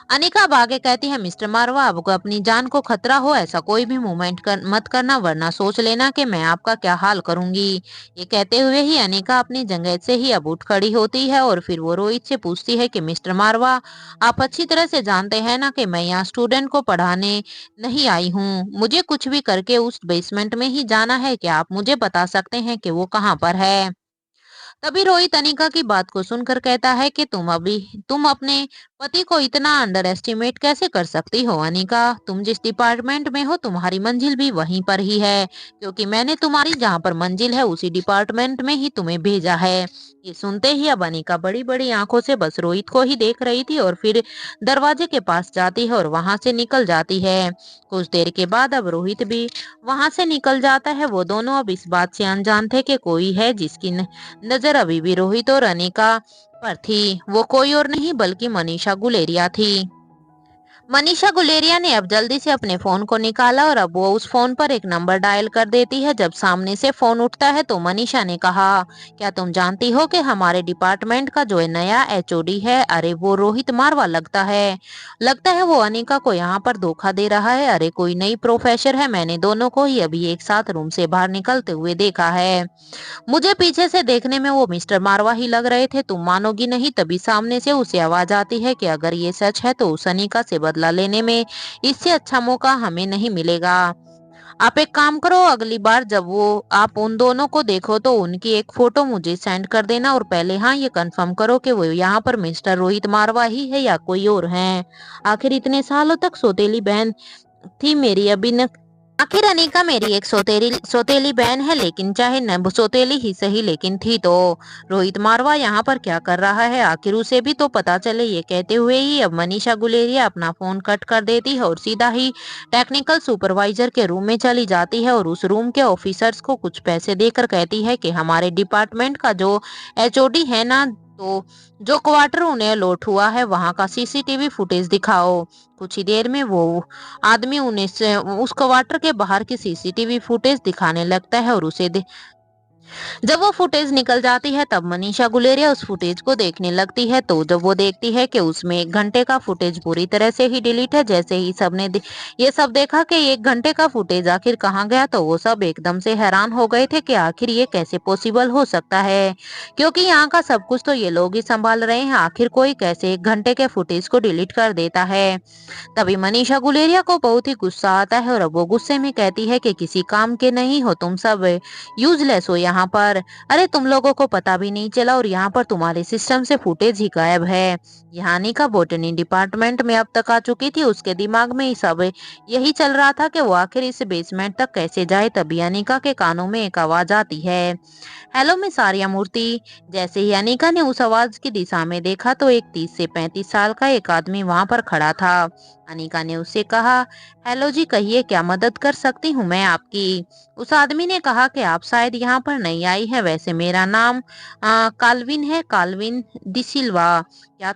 अनिका अब आगे कहती है, मिस्टर मारवा आपको अपनी जान को खतरा हो ऐसा कोई भी मत करना, वरना सोच लेना कि मैं आपका क्या हाल करूंगी। ये कहते हुए ही अनिका अपनी जगह से ही अब उठ खड़ी होती है और फिर वो रोहित से पूछती है कि मिस्टर मारवा आप अच्छी तरह से जानते हैं ना कि मैं यहाँ स्टूडेंट को पढ़ाने नहीं आई हूँ। मुझे कुछ भी करके उस बेसमेंट में ही जाना है। क्या आप मुझे बता सकते हैं कि वो कहाँ पर है? तभी रोहित अनिका की बात को सुनकर कहता है कि तुम अपने पति को इतना अंडर एस्टिमेट कैसे कर सकती हो अनिका? तुम जिस डिपार्टमेंट में हो तुम्हारी मंजिल भी वहीं पर ही है, क्योंकि मैंने तुम्हारी जहाँ पर मंजिल है उसी डिपार्टमेंट में ही तुम्हें भेजा है। ये सुनते ही अब अनिका बड़ी बड़ी आंखों से बस रोहित को ही देख रही थी और फिर दरवाजे के पास जाती है और वहां से निकल जाती है। कुछ देर के बाद अब रोहित भी वहां से निकल जाता है। वो दोनों अब इस बात से अनजान थे कि कोई है जिसकी नजर अभी भी रोहित और अनिका पर थी। वो कोई और नहीं बल्कि मनीषा गुलेरिया थी। मनीषा गुलेरिया ने अब जल्दी से अपने फोन को निकाला और अब वो उस फोन पर एक नंबर डायल कर देती है। जब सामने से फोन उठता है तो मनीषा ने कहा, क्या तुम जानती हो कि हमारे डिपार्टमेंट का जो नया एचओडी है, अरे वो रोहित मारवा लगता है वो अनिका को यहाँ पर धोखा दे रहा है। अरे कोई नई प्रोफेसर है, मैंने दोनों को ही अभी एक साथ रूम से बाहर निकलते हुए देखा है। मुझे पीछे से देखने में वो मिस्टर मारवा ही लग रहे थे, तुम मानोगी नहीं। तभी सामने से उसे आवाज आती है कि अगर ये सच है तो उस अनिका से बदला लेने में इससे अच्छा मौका हमें नहीं मिलेगा। आप एक काम करो, अगली बार जब वो आप उन दोनों को देखो तो उनकी एक फोटो मुझे सेंड कर देना, और पहले हाँ ये कंफर्म करो कि वो यहाँ पर मिस्टर रोहित मारवा ही है या कोई और है। आखिर इतने सालों तक सौतेली बहन थी मेरी, अभी न आखिर अनिका मेरी एक सौतेली सौतेली बहन है, लेकिन चाहे न सौतेली ही सही, लेकिन थी तो। रोहित मारवा यहाँ पर क्या कर रहा है, आखिर उसे भी तो पता चले। ये कहते हुए ही अब मनीषा गुलेरिया अपना फोन कट कर देती है और सीधा ही टेक्निकल सुपरवाइजर के रूम में चली जाती है और उस रूम के ऑफिसर्स को कुछ पैसे देकर कहती है कि हमारे डिपार्टमेंट का जो एचओडी है ना, तो जो क्वार्टर उन्हें अलॉट हुआ है वहां का सीसीटीवी फुटेज दिखाओ। कुछ ही देर में वो आदमी उन्हें उस क्वार्टर के बाहर की सीसीटीवी फुटेज दिखाने लगता है और जब वो फुटेज निकल जाती है तब मनीषा गुलेरिया उस फुटेज को देखने लगती है। तो जब वो देखती है कि उसमें 1 घंटे का फुटेज पूरी तरह से ही डिलीट है, जैसे ही सबने ये सब देखा कि 1 घंटे का फुटेज आखिर कहाँ गया, तो वो सब एकदम से हैरान हो गए थे कि आखिर ये कैसे पॉसिबल हो सकता है, क्योंकि यहाँ का सब कुछ तो ये लोग ही संभाल रहे हैं। आखिर कोई कैसे 1 घंटे के फुटेज को डिलीट कर देता है। तभी मनीषा गुलेरिया को बहुत ही गुस्सा आता है और अब वो गुस्से में कहती है कि किसी काम के नहीं हो तुम सब, यूजलेस हो यहाँ पर। अरे तुम लोगों को पता भी नहीं चला और यहाँ पर तुम्हारे सिस्टम से फुटेज ही गायब है। यहाँ अनिका बॉटनी डिपार्टमेंट में अब तक आ चुकी थी, उसके दिमाग में ही सब यही चल रहा था कि वो आखिर इस बेसमेंट तक कैसे जाए। तभी अनिका के कानों में एक आवाज आती है, हेलो मिस आर्या मूर्ति। जैसे ही अनिका ने उस आवाज की दिशा में देखा तो एक 30 से 35 साल का एक आदमी वहां पर खड़ा था। अनिका ने उससे कहा, हेलो जी, कहिए क्या मदद कर सकती हूँ मैं आपकी। उस आदमी ने कहा कि आप शायद यहाँ पर नई आई है, वैसे मेरा नाम काल्विन है, काल्विन डिसिल्वा। क्या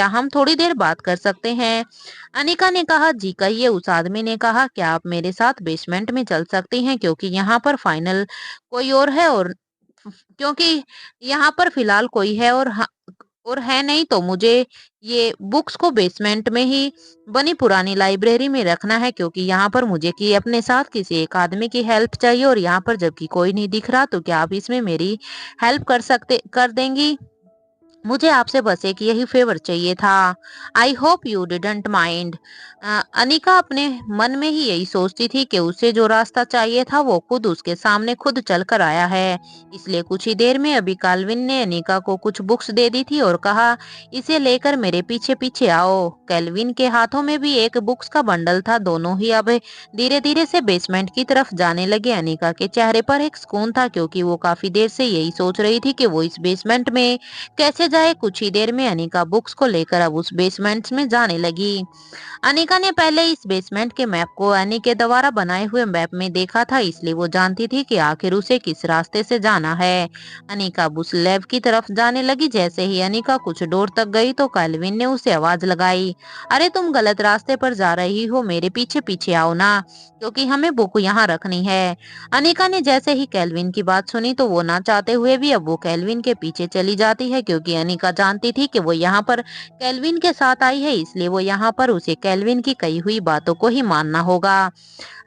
हम थोड़ी देर बात कर सकते हैं। अनिका ने कहा, जी कहिए। उस आदमी ने कहा, क्या आप मेरे साथ बेसमेंट में चल सकती हैं, क्योंकि यहाँ पर फाइनल कोई और है, और क्योंकि यहाँ पर फिलहाल कोई है और है नहीं, तो मुझे ये बुक्स को बेसमेंट में ही बनी पुरानी लाइब्रेरी में रखना है, क्योंकि यहाँ पर मुझे कि अपने साथ किसी एक आदमी की हेल्प चाहिए, और यहाँ पर जबकि कोई नहीं दिख रहा, तो क्या आप इसमें मेरी हेल्प कर देंगी। मुझे आपसे बस एक यही फेवर चाहिए था। I hope you didn't mind. Anika अपने मन में ही यही सोचती थी कि उसे जो रास्ता चाहिए था वो खुद उसके सामने खुद चल कर आया है। इसलिए कुछ ही देर में अभी काल्विन ने अनिका को कुछ बुक्स दे दी थी और कहा, इसे लेकर मेरे पीछे पीछे आओ। कैल्विन के हाथों में भी एक बुक्स का बंडल था। दोनों ही अब धीरे धीरे से बेसमेंट की तरफ जाने लगे। अनिका के चेहरे पर एक सुकून था, क्योंकि वो काफी देर से यही सोच रही थी कि वो इस बेसमेंट में कैसे जाए। कुछ ही देर में अनिका बुक्स को लेकर अब उस बेसमेंट में जाने लगी। अनिका ने पहले इस बेसमेंट के मैप को एनी के द्वारा बनाए हुए मैप में देखा था, इसलिए वो जानती थी कि आखिर उसे किस रास्ते से जाना है। अनिका उस लैब की तरफ जाने लगी। जैसे ही अनिका कुछ दूर तक गई तो कैल्विन ने उसे आवाज लगाई, अरे तुम गलत रास्ते पर जा रही हो, मेरे पीछे पीछे आओ ना, क्योंकि हमें बुक यहाँ रखनी है। अनिका ने जैसे ही कैल्विन की बात सुनी तो वो ना चाहते हुए भी अब वो कैल्विन के पीछे चली जाती है, क्योंकि अनिका जानती थी कि वो यहाँ पर कैल्विन के साथ आई है, इसलिए वो यहाँ पर उसे कैल्विन की कही हुई बातों को ही मानना होगा।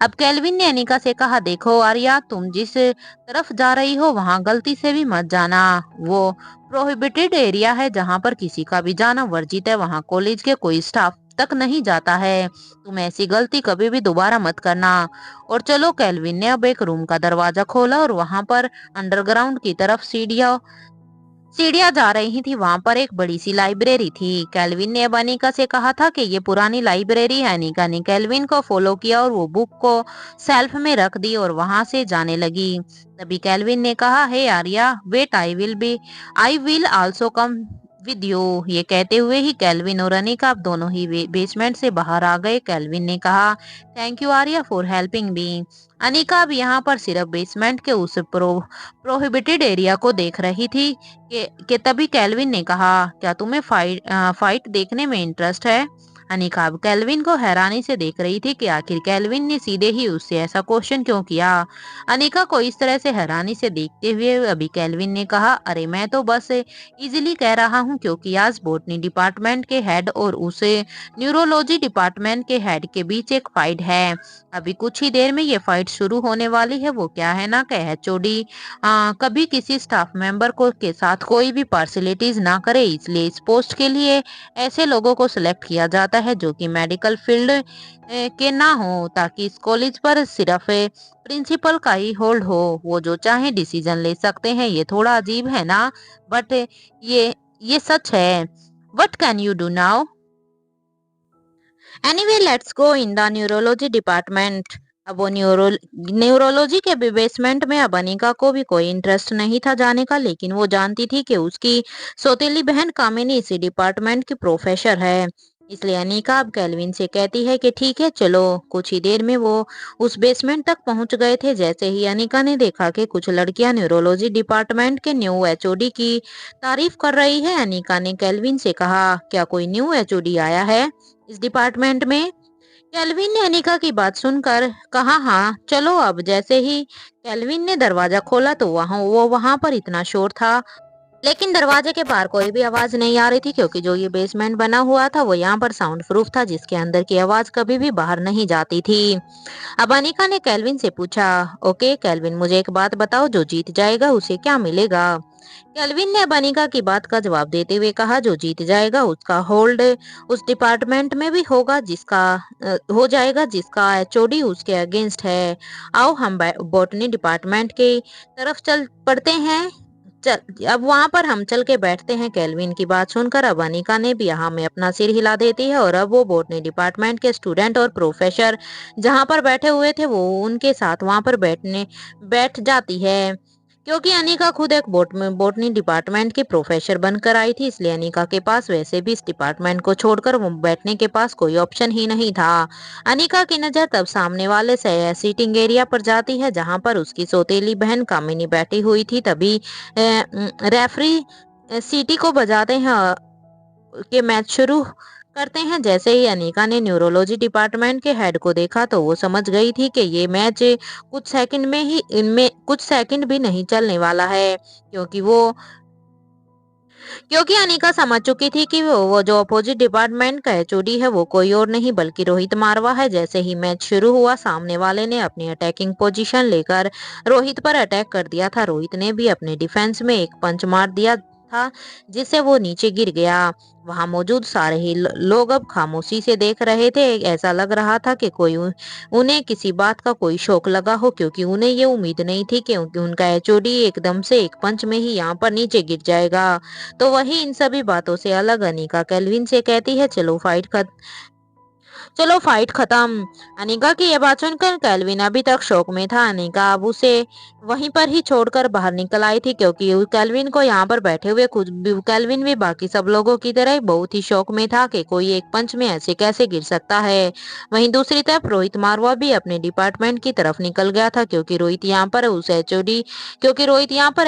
अब कैल्विन ने अनिका से कहा, देखो आर्या, तुम जिस तरफ जा रही हो वहां गलती से भी मत जाना। वो प्रोहिबिटेड एरिया है जहां पर किसी का भी जाना वर्जित है। वहां कॉलेज के कोई स्टाफ तक नहीं जाता है। तुम ऐसी गलती कभी भी दोबारा मत करना। और चलो, कैल्विन ने अब एक रूम का दरवाजा खोला और वहां पर अंडरग्राउंड की तरफ सीढ़ियां जा रही थी। वहां पर एक बड़ी सी लाइब्रेरी थी। कैल्विन ने अब अनिका से कहा था कि ये पुरानी लाइब्रेरी है। अनिका ने कैल्विन को फॉलो किया और वो बुक को सेल्फ में रख दी और वहां से जाने लगी। तभी कैल्विन ने कहा, hey Arya, wait, I will also come with you. ये कहते हुए ही कैल्विन और अनिका अब दोनों ही बेसमेंट से बाहर आ गए। कैल्विन ने कहा, thank you Arya for helping me. Anika अब यहाँ पर सिर्फ बेसमेंट के उस प्रोहिबिटेड एरिया को देख रही थी कि तभी कैल्विन ने कहा, क्या तुम्हें फाइट देखने में इंटरेस्ट है। अनिका अब केल्विन को हैरानी से देख रही थी कि आखिर केल्विन ने सीधे ही उससे ऐसा क्वेश्चन क्यों किया। अनिका को इस तरह से हैरानी से देखते हुए अभी केल्विन ने कहा, अरे मैं तो बस इजीली कह रहा हूँ क्योंकि आज बोटनी डिपार्टमेंट के हेड और उसे न्यूरोलॉजी डिपार्टमेंट के हेड के बीच एक फाइट है। अभी कुछ ही देर में ये फाइट शुरू होने वाली है। वो क्या है ना कि एचओडी कभी किसी स्टाफ मेंबर को के साथ कोई भी पार्सलिटीज ना करे, इसलिए इस पोस्ट के लिए ऐसे लोगों को सिलेक्ट किया जाता है जो कि मेडिकल फील्ड के ना हो, ताकि इस कॉलेज पर सिर्फ प्रिंसिपल का ही होल्ड हो। वो जो चाहे डिसीजन ले सकते हैं। ये थोड़ा अजीब है ना, बट ये सच है। What can you do now? Anyway let's go in the neurology department. अब वो न्यूरोलॉजी के बेसमेंट में अब अनिका को भी कोई इंटरेस्ट नहीं था जाने का, लेकिन वो जानती थी कि उसकी सौतेली बहन कामिनी इसी डिपार्टमेंट की प्रोफेसर है। इसलिए अनिका अब केल्विन से कहती है कि ठीक है चलो। कुछ ही देर में वो उस बेसमेंट तक पहुंच गए थे। जैसे ही अनिका ने देखा कि कुछ लड़कियां न्यूरोलॉजी डिपार्टमेंट के न्यू एचओडी की तारीफ कर रही है, अनिका ने केल्विन से कहा, क्या कोई न्यू एचओडी आया है इस डिपार्टमेंट में? केल्विन ने अनिका की बात सुनकर कहा, हाँ चलो। अब जैसे ही केल्विन ने दरवाजा खोला तो वहां पर इतना शोर था, लेकिन दरवाजे के बाहर कोई भी आवाज नहीं आ रही थी, क्योंकि जो ये बेसमेंट बना हुआ था वो यहाँ पर साउंड प्रूफ था, जिसके अंदर की आवाज कभी भी बाहर नहीं जाती थी। अब अनिका ने केल्विन से पूछा, ओके केल्विन मुझे एक बात बताओ, जो जीत जाएगा उसे क्या मिलेगा? केल्विन ने अब अनिका की बात का जवाब देते हुए कहा, जो जीत जाएगा उसका होल्ड उस डिपार्टमेंट में भी होगा, हो जाएगा जिसका एचओडी उसके अगेंस्ट है। आओ हम बॉटनी डिपार्टमेंट के तरफ चल पड़ते हैं। चल अब वहां पर हम चल के बैठते हैं। केल्विन की बात सुनकर अब अनिका ने भी यहाँ में अपना सिर हिला देती है, और अब वो बॉटनी डिपार्टमेंट के स्टूडेंट और प्रोफेसर जहाँ पर बैठे हुए थे वो उनके साथ वहां पर बैठ जाती है। क्योंकि अनिका खुद एक बॉटनी डिपार्टमेंट की प्रोफेसर बनकर आई थी, इसलिए अनिका के पास वैसे भी इस डिपार्टमेंट को छोड़कर वो बैठने के पास कोई ऑप्शन ही नहीं था। अनिका की नजर तब सामने वाले सीटिंग एरिया पर जाती है, जहां पर उसकी सौतेली बहन कामिनी बैठी हुई थी। तभी रेफरी सीटी को बजाते हैं कि मैच शुरू करते हैं। जैसे ही अनिका ने न्यूरोलॉजी डिपार्टमेंट के हेड को देखा तो वो समझ गई थी कि ये मैच कुछ सेकंड भी नहीं चलने वाला है, क्योंकि अनिका समझ चुकी थी कि वो जो अपोजिट डिपार्टमेंट का एचओडी है वो कोई और नहीं बल्कि रोहित मारवा है। जैसे ही मैच शुरू हुआ, सामने वाले ने अपनी अटैकिंग पोजीशन लेकर रोहित पर अटैक कर दिया था। रोहित ने भी अपने डिफेंस में एक पंच मार दिया था, जिससे वो नीचे गिर गया। वहां मौजूद सारे ही लोग अब खामोशी से देख रहे थे। ऐसा लग रहा था कि उन्हें किसी बात का कोई शौक लगा हो, क्योंकि उन्हें ये उम्मीद नहीं थी कि उनका एचओडी एकदम से एक पंच में ही यहाँ पर नीचे गिर जाएगा। तो वही इन सभी बातों से अलग अनिका केल्विन से कहती है, चलो फाइट खत्म। अनिका की यह बात सुनकर केल्विन अभी तक शौक में था। अनिका अब उसे वहीं पर ही छोड़कर बाहर निकल आई थी, क्योंकि केल्विन को यहाँ पर बैठे हुए केल्विन भी बाकी सब लोगों की तरह बहुत ही शौक में था कि कोई एक पंच में ऐसे कैसे गिर सकता है। वहीं दूसरी तरफ रोहित मारवा भी अपने डिपार्टमेंट की तरफ निकल गया था, क्योंकि रोहित यहाँ पर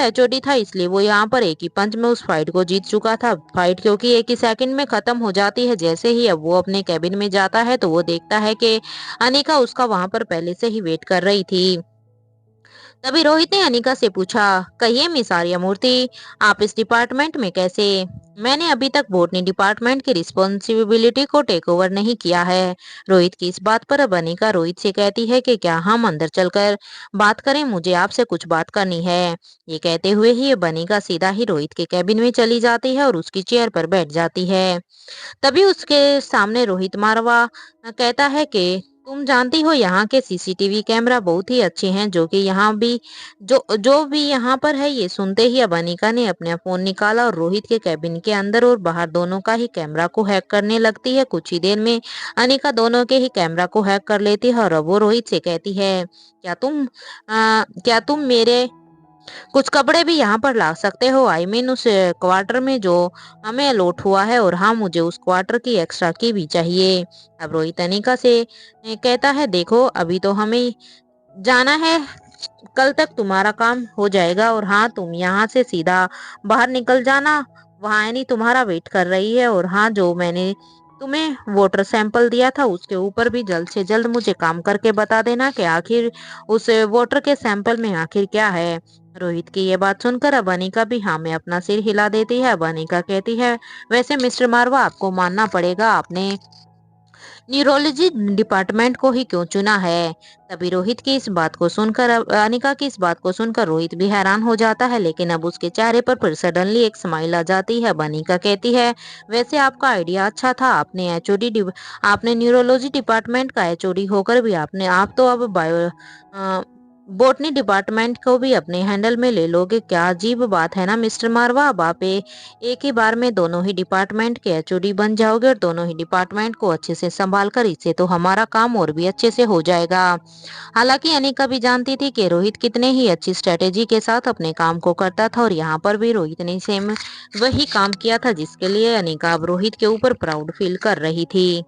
एचओडी था, इसलिए वो यहाँ पर एक ही पंच में उस फाइट को जीत चुका था। फाइट क्योंकि एक ही सेकंड में खत्म हो जाती है। जैसे ही अब वो अपने कैबिन में जाता है तो वो देखता है कि अनिका उसका वहां पर पहले से ही वेट कर रही थी। तभी रोहित ने अनिका से पूछा, कहिए मिस आर्यमूर्ति, आप इस डिपार्टमेंट में कैसे? मैंने अभी तक बॉटनी डिपार्टमेंट की रिस्पॉन्सिबिलिटी को टेक ओवर नहीं किया है। रोहित की इस बात पर अब अनिका रोहित से कहती है कि क्या हम अंदर चलकर बात करें, मुझे आपसे कुछ बात करनी है। ये कहते हुए ही अब अनिका सीधा ही रोहित के कैबिन में चली जाती है और उसकी चेयर पर बैठ जाती है। तभी उसके सामने रोहित मारवा कहता है कि तुम जानती हो यहाँ के सीसीटीवी कैमरा बहुत ही अच्छे हैं, जो कि यहाँ भी जो भी यहाँ पर है। ये सुनते ही अब अनिका ने अपना फोन निकाला और रोहित के कैबिन के अंदर और बाहर दोनों का ही कैमरा को हैक करने लगती है। कुछ ही देर में अनिका दोनों के ही कैमरा को हैक कर लेती है और अब वो रोहित से कहती है, क्या तुम मेरे कुछ कपड़े भी यहाँ पर ला सकते हो? आई मीन उस क्वार्टर में जो हमें अलॉट हुआ है, और हाँ मुझे उस क्वार्टर की एक्स्ट्रा की भी चाहिए। अब रोहित अनिका से कहता है, देखो अभी तो हमें जाना है, कल तक तुम्हारा काम हो जाएगा, और हाँ तुम यहाँ से सीधा बाहर निकल जाना, वहाँ एनी तुम्हारा वेट कर रही है। और हाँ जो मैंने तुम्हें वोटर सैंपल दिया था उसके ऊपर भी जल्द से जल्द मुझे काम करके बता देना कि आखिर उस वोटर के सैंपल में आखिर क्या है। रोहित की ये बात सुनकर अब अनिका भी हाँ में अपना सिर हिला देती है। अब अनिका कहती है, वैसे मिस्टर मारवा आपको मानना पड़ेगा, आपने न्यूरोलॉजी डिपार्टमेंट को ही क्यों चुना है। तभी रोहित की इस बात को सुनकर अनिका की इस बात को सुनकर रोहित भी हैरान हो जाता है, लेकिन अब उसके चेहरे पर फिर सडनली एक स्माइल आ जाती है। अब अनिका कहती है, वैसे आपका आइडिया अच्छा था, आपने न्यूरोलॉजी डिपार्टमेंट का एचओडी होकर भी आप तो अब बायो बोटनी डिपार्टमेंट को भी अपने हैंडल में ले लोगे। क्या अजीब बात है ना मिस्टर मारवा, अब आप एक ही बार में दोनों ही डिपार्टमेंट के एचओडी बन जाओगे और दोनों ही डिपार्टमेंट को अच्छे से संभाल कर, इससे तो हमारा काम और भी अच्छे से हो जाएगा। हालांकि अनिका भी जानती थी कि रोहित कितने ही अच्छी स्ट्रेटेजी के साथ अपने काम को करता था और यहाँ पर भी रोहित ने सेम वही काम किया था जिसके लिए अनिका अब रोहित के ऊपर प्राउड फील कर रही थी।